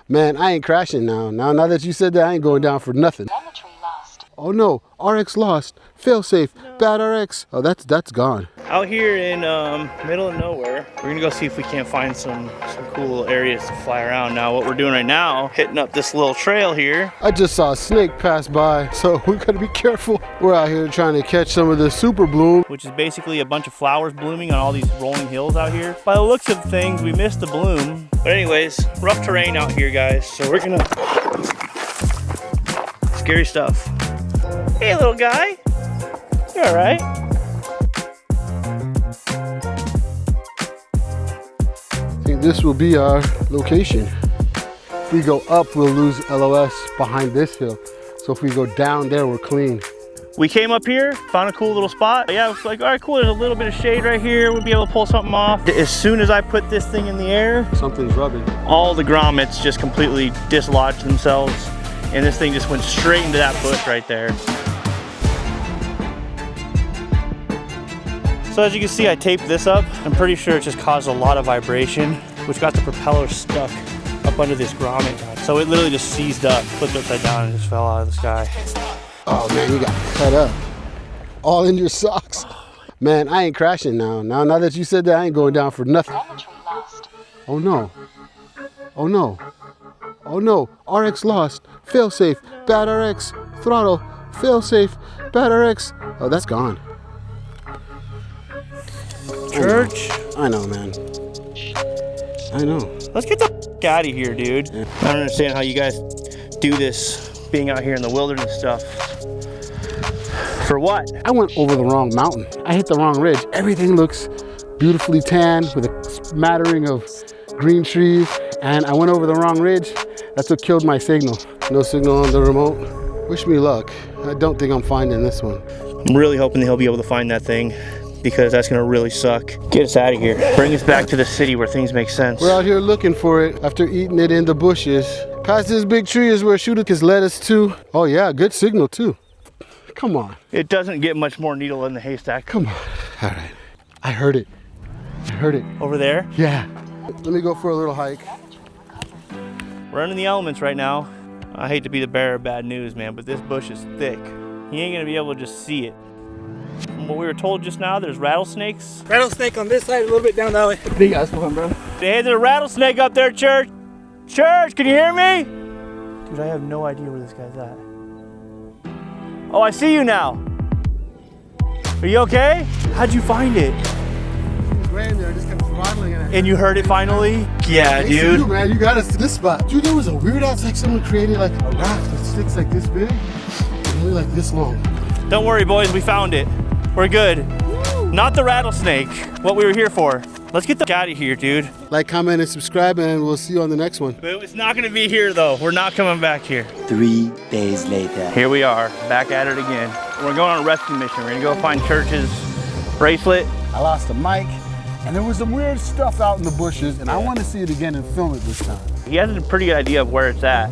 Man, I ain't crashing now. Now that you said that, I ain't going down for nothing. Oh no, RX lost. Fail safe. No. Bad RX. Oh, that's gone. Out here in middle of nowhere, we're gonna go see if we can't find some cool areas to fly around. Now, what we're doing right now, hitting up this little trail here. I just saw a snake pass by, so we gotta be careful. We're out here trying to catch some of the super bloom, which is basically a bunch of flowers blooming on all these rolling hills out here. By the looks of things, we missed the bloom. But anyways, rough terrain out here, guys. So we're gonna, scary stuff. Hey, little guy. You all right? I think this will be our location. If we go up, we'll lose LOS behind this hill. So if we go down there, we're clean. We came up here, found a cool little spot. Yeah, it's like, all right, cool, there's a little bit of shade right here. We'll be able to pull something off. As soon as I put this thing in the air, something's rubbing. All the grommets just completely dislodged themselves, and this thing just went straight into that bush right there. So as you can see, I taped this up. I'm pretty sure it just caused a lot of vibration, which got the propeller stuck up under this grommet. So it literally just seized up, flipped upside down, and just fell out of the sky. Oh man, you got cut up. All in your socks. Man, I ain't crashing now. Now that you said that, I ain't going down for nothing. Oh no. Oh no. Oh no. RX lost. Fail safe. Bad RX. Throttle. Fail safe. Bad RX. Oh, that's gone. Church. I know, man. I know. Let's get the f out of here, dude. Yeah. I don't understand how you guys do this, being out here in the wilderness stuff. For what? I went over the wrong mountain. I hit the wrong ridge. Everything looks beautifully tan with a smattering of green trees, and I went over the wrong ridge. That's what killed my signal. No signal on the remote. Wish me luck. I don't think I'm finding this one. I'm really hoping that he'll be able to find that thing, because that's gonna really suck. Get us out of here. Bring us back to the city where things make sense. We're out here looking for it after eating it in the bushes. Past this big tree is where Shooter has led us to. Oh yeah, good signal too. Come on. It doesn't get much more needle in the haystack. Come on. All right. I heard it. I heard it. Over there? Yeah. Let me go for a little hike. We're in the elements right now. I hate to be the bearer of bad news, man, but this bush is thick. You ain't gonna be able to just see it. From what we were told just now, there's rattlesnakes. Rattlesnake on this side, a little bit down that way. Big ass one, bro. Hey, there's a rattlesnake up there, Church. Church, can you hear me? Dude, I have no idea where this guy's at. Oh, I see you now. Are you okay? How'd you find it? It ran there, I just kept throttling it. And you heard it finally? Yeah, Hey, dude. You, man, you got us to this spot. Dude, there was a weird ass, like someone created like a raft that sticks like this big, and only like this long. Don't worry, boys, we found it. We're good. Woo. Not the rattlesnake, what we were here for. Let's get the f out of here, dude. Like, comment, and subscribe, and we'll see you on the next one. It's not gonna be here though. We're not coming back here. 3 days later. Here we are, back at it again. We're going on a rescue mission. We're gonna go find Church's bracelet. I lost a mic, and there was some weird stuff out in the bushes, and I want to see it again and film it this time. He has a pretty good idea of where it's at.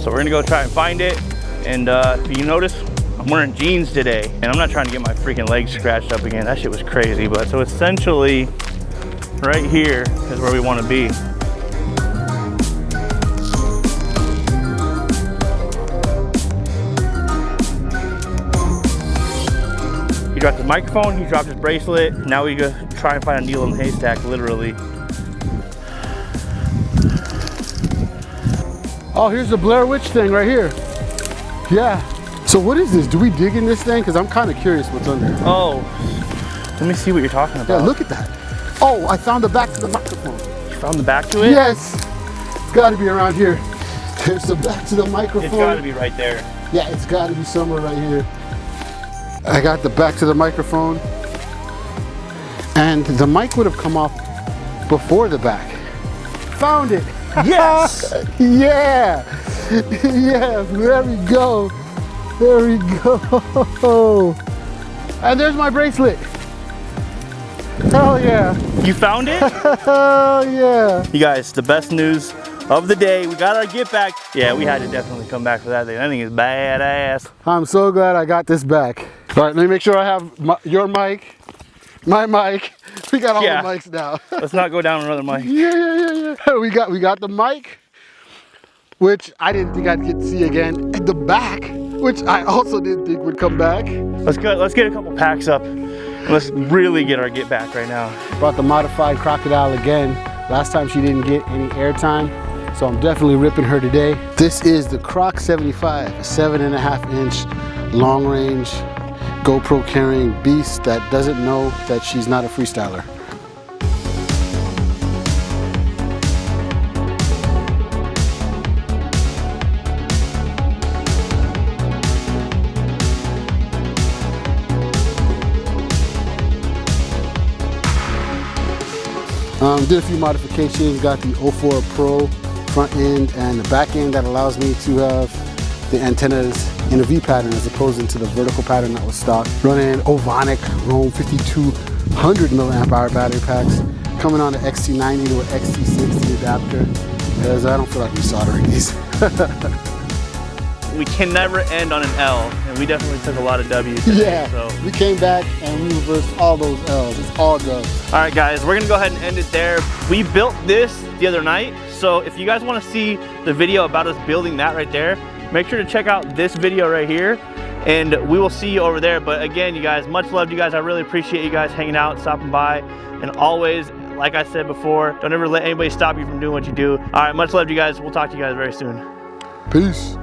So we're gonna go try and find it. And if you notice, I'm wearing jeans today, and I'm not trying to get my freaking legs scratched up again. That shit was crazy. But so essentially, right here is where we want to be. He dropped his microphone, he dropped his bracelet. Now we go try and find a needle in the haystack, literally. Oh, here's the Blair Witch thing right here. Yeah. So what is this? Do we dig in this thing? Because I'm kind of curious what's under here. Oh, let me see what you're talking about. Yeah, look at that. Oh, I found the back to the microphone. You found the back to it? Yes. It's got to be around here. There's the back to the microphone. It's got to be right there. Yeah, it's got to be somewhere right here. I got the back to the microphone. And the mic would have come off before the back. Found it. Yes. Yeah. Yeah, there we go. There we go. And there's my bracelet. Hell yeah. You found it? Hell yeah. You guys, the best news of the day. We got our get back. Yeah, we had to definitely come back for that thing. That thing is badass. I'm so glad I got this back. All right, let me make sure I have your mic, my mic. We got all the mics now. Let's not go down another mic. Yeah. We got the mic. which I didn't think I'd get to see again. And the back, which I also didn't think would come back. Let's get a couple packs up. Let's really get our get back right now. Brought the modified Crocodile again. Last time she didn't get any airtime, so I'm definitely ripping her today. This is the Croc75, a 7.5 inch long range GoPro carrying beast that doesn't know that she's not a freestyler. Did a few modifications, got the 04 Pro front end and the back end that allows me to have the antennas in a V pattern as opposed to the vertical pattern that was stock. Running Ovonic Roam 5200 milliamp hour battery packs. Coming on the XT90 to an XT60 adapter because I don't feel like resoldering these. We can never end on an L, and we definitely took a lot of W's today. Yeah, so we came back and we reversed all those L's. It's all dubs. all right, guys, we're gonna go ahead and end it there. We built this the other night, so if you guys want to see the video about us building that right there, make sure to check out this video right here, and we will see you over there. But again, you guys, much love to you guys. I really appreciate you guys hanging out, stopping by, and always, like I said before, don't ever let anybody stop you from doing what you do. All right, much love to you guys. We'll talk to you guys very soon. Peace.